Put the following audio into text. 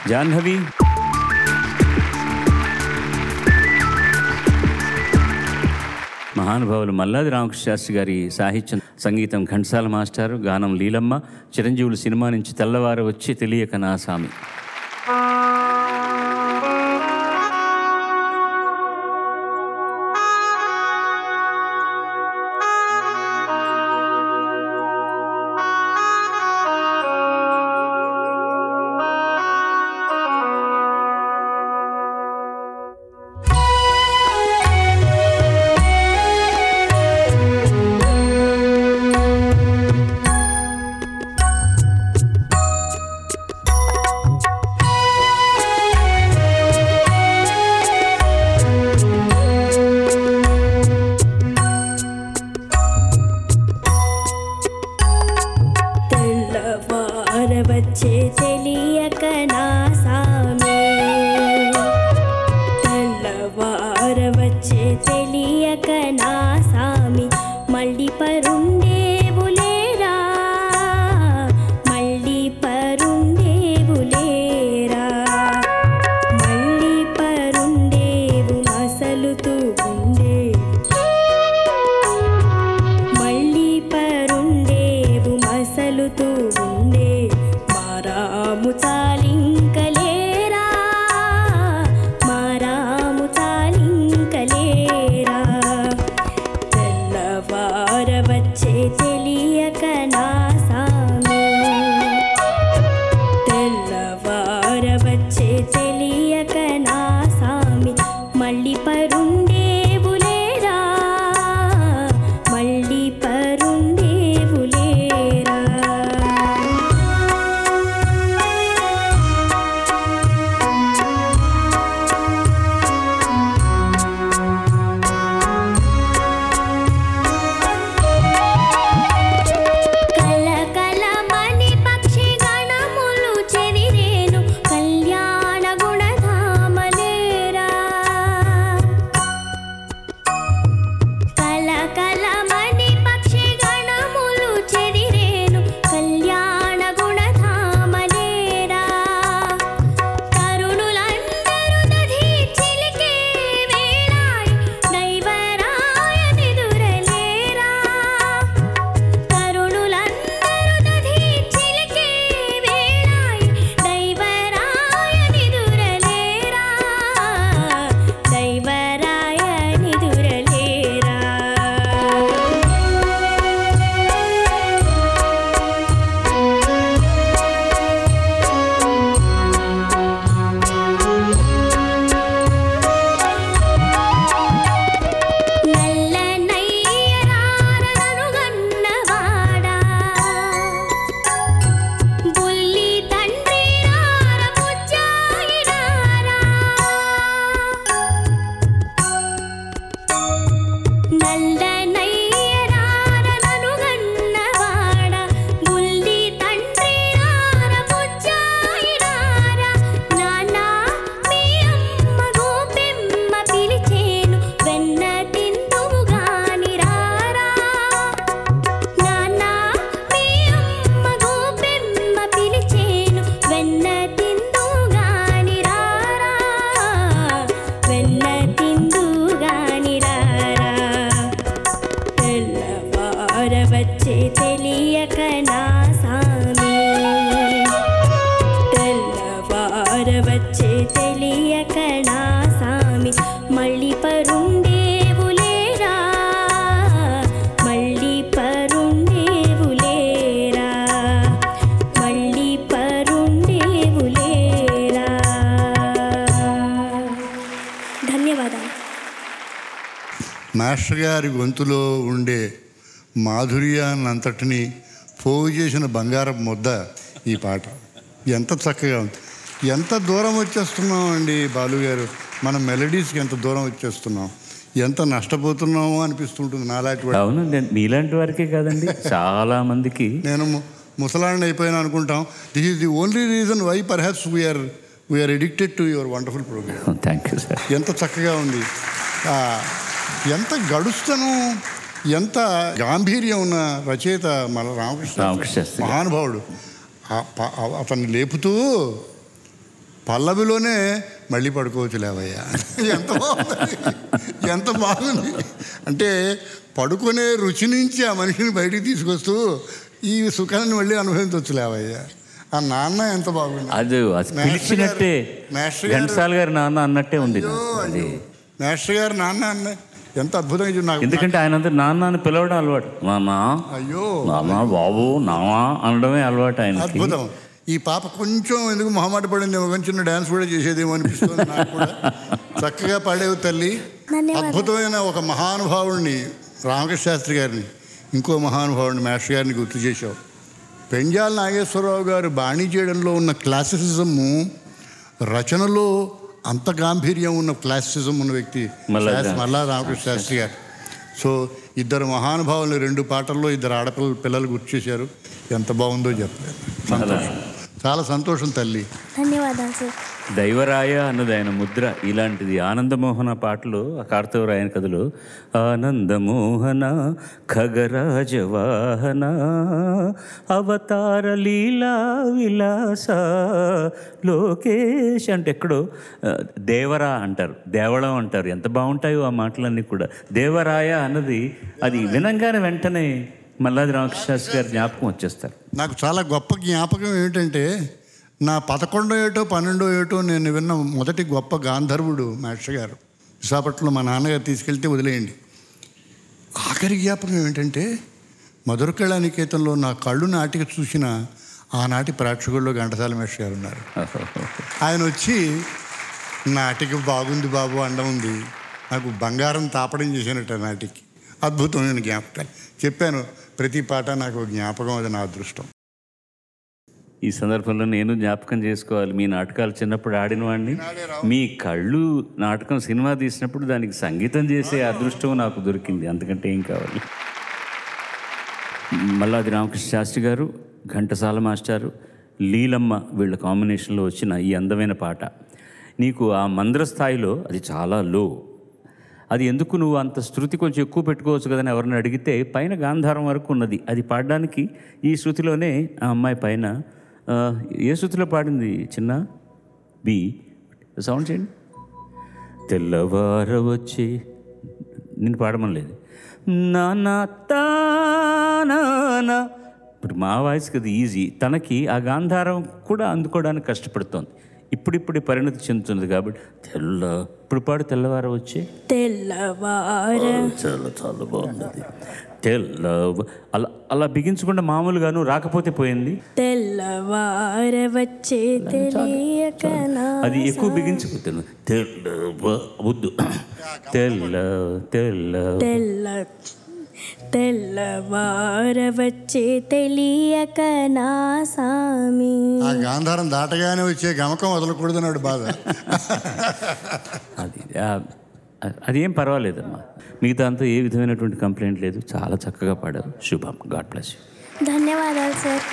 జాహ్నవి. మహానుభావులు మల్లాది రామకృష్ణ శాస్త్రి గారి సాహిత్యం, సంగీతం ఘంటసాల మాస్టారు, గానం లీలమ్మ. చిరంజీవులు సినిమా నుంచి తెల్లవారు వచ్చి తెలియక నా సామి. మాస్టర్ గారి గొంతులో ఉండే మాధుర్యాన్నంతటినీ పోగు చేసిన బంగారపు ముద్ద ఈ పాట. ఎంత చక్కగా ఉంది. ఎంత దూరం వచ్చేస్తున్నాం అండి బాలుగారు, మన మెలడీస్కి ఎంత దూరం వచ్చేస్తున్నాం, ఎంత నష్టపోతున్నామో అనిపిస్తుంటుంది నాలాంటి వాడు. అవును, మీలాంటి వారికే కాదండి, చాలా మందికి. నేను ముసలాండ్ అయిపోయాను అనుకుంటాం. This is the only reason why perhaps we are addicted to your wonderful programme. Thank you sir. ఎంత చక్కగా ఉంది, ఎంత గడుస్తను, ఎంత గాంభీర్యం ఉన్న రచయిత మన రామకృష్ణ శాస్త్రి మహానుభావుడు. అతన్ని లేపుతూ పల్లవిలోనే మళ్ళీ పడుకోవచ్చు లేవయ్యా. ఎంత బాగుంది, ఎంత బాగుంది. అంటే పడుకునే రుచి నుంచి ఆ మనిషిని బయటికి తీసుకొస్తూ ఈ సుఖాన్ని మళ్ళీ అనుభవించవచ్చు లేవయ్యా. ఆ నాన్న ఎంత బాగుంది. అది పిలిచినట్టే ఘంటసాల గారి నాన్న అన్నట్టే ఉంది. మాస్టర్ గారు నాన్న అన్న ఎంత అద్భుతంగా నాకు. ఎందుకంటే ఆయన అంతా నాన్న అని పిలవడం అలవాటు. నాన్న, అయ్యో నాన్న, బాబు, నాన్న అనడమే అలవాటు ఆయన. అద్భుతం. ఈ పాప కొంచెం ఎందుకు మొహమాట పడిందేమో, కొంచెం డ్యాన్స్ కూడా చేసేదేమో అనిపిస్తుంది నాకు కూడా. చక్కగా పాడేవు తల్లి. అద్భుతమైన ఒక మహానుభావుడిని రామకృష్ణ శాస్త్రి గారిని, ఇంకో మహానుభావుడిని మాస్టర్ గారిని గుర్తు చేశావు. పెంజాల నాగేశ్వరరావు గారు బాణీ చేయడంలో ఉన్న క్లాసిసిజము, రచనలో అంత గాంభీర్యం ఉన్న క్లాసిసిజం ఉన్న వ్యక్తి మల్లా రామకృష్ణ శాస్త్రి గారు. సో ఇద్దరు మహానుభావులు 2 పాటల్లో 2 ఆడపిల్లలు గుర్తు చేశారు. ఎంత బాగుందో చెప్పలేదు. సంతోషం, చాలా సంతోషం తల్లి. ధన్యవాదాలు సార్. దైవరాయ అన్నది ఆయన ముద్ర. ఇలాంటిది ఆనందమోహన పాటలు కార్తవరాయన కథలు. ఆనందమోహన ఖగరాజవాహన అవతార లీలా విలాస లోకేష్ అంటే ఎక్కడో దేవరా అంటారు, దేవళం అంటారు. ఎంత బాగుంటాయో ఆ మాటలన్నీ కూడా. దేవరాయ అన్నది అది వినంగానే వెంటనే మల్లాది రామకృష్ణ శాస్త్రి గారి జ్ఞాపకం వచ్చేస్తారు. నాకు చాలా గొప్ప జ్ఞాపకం ఏమిటంటే, నా 11వ ఏటో 12వ ఏటో నేను విన్న మొదటి గొప్ప గాంధర్వుడు మాస్టర్ గారు. విశాఖపట్నంలో మా నాన్నగారు తీసుకెళ్తే వదిలేయండి. ఆఖరి జ్ఞాపకం ఏమిటంటే, మధుర కళానికేతన్లో నా కళ్ళు నాటిక చూసిన ఆనాటి ప్రేక్షకుల్లో ఘంటసాల మాస్టర్ గారు ఉన్నారు. ఆయన వచ్చి నాటిక బాగుంది బాబు అండం ఉంది. నాకు బంగారం తాపడం చేసినట్టు నాటికి. అద్భుతమైన జ్ఞాపకాలు చెప్పాను. ప్రతి పాట నాకు జ్ఞాపకం, అది నా అదృష్టం. ఈ సందర్భంలో నేను జ్ఞాపకం చేసుకోవాలి, మీ నాటకాలు చిన్నప్పుడు ఆడిన వాడిని. మీ కళ్ళు నాటకం సినిమా తీసినప్పుడు దానికి సంగీతం చేసే అదృష్టం నాకు దొరికింది. అంతకంటే ఏం కావాలి. మల్లాది రామకృష్ణ శాస్త్రి గారు, ఘంటసాల మాస్టారు, లీలమ్మ వీళ్ళ కాంబినేషన్లో వచ్చిన ఈ అందమైన పాట నీకు ఆ మంద్ర స్థాయిలో అది చాలా లో. అది ఎందుకు నువ్వు అంత శృతి కొంచెం ఎక్కువ పెట్టుకోవచ్చు కదని ఎవరిని అడిగితే పైన గాంధారం వరకు ఉన్నది. అది పాడడానికి ఈ శృతిలోనే ఆ అమ్మాయి పైన ఏ శృతిలో పాడింది చిన్న బి సౌండ్ చేయండి. తెల్లవార వచ్చి నేను పాడమని లేదు. నానా తానా. ఇప్పుడు మా వాయిస్కి అది ఈజీ, తనకి ఆ గాంధారం కూడా అందుకోవడానికి కష్టపడుతోంది. ఇప్పుడిప్పుడు పరిణతి చెందుతుంది కాబట్టి ఇప్పుడు పాడు తెల్లవార వచ్చి. తెల్లవార చాలా చాలా బాగుంది. అలా అలా బిగించకుండా మామూలుగాను రాకపోతే పోయింది. తెల్లవార వచ్చే తెలియక అది ఎక్కువ బిగించుకుంటాను. వద్దు. తెల్లవార వచ్చే తెలియక నా సామి. ఆ గాంధారం దాటగానే వచ్చే గమకం వదలకూడదన్నాడు బాధ. అదేం పర్వాలేదమ్మా. మిగతా అంతా ఏ విధమైనటువంటి కంప్లైంట్ లేదు. చాలా చక్కగా పాడారు. శుభం. God bless you. ధన్యవాదాలు సార్.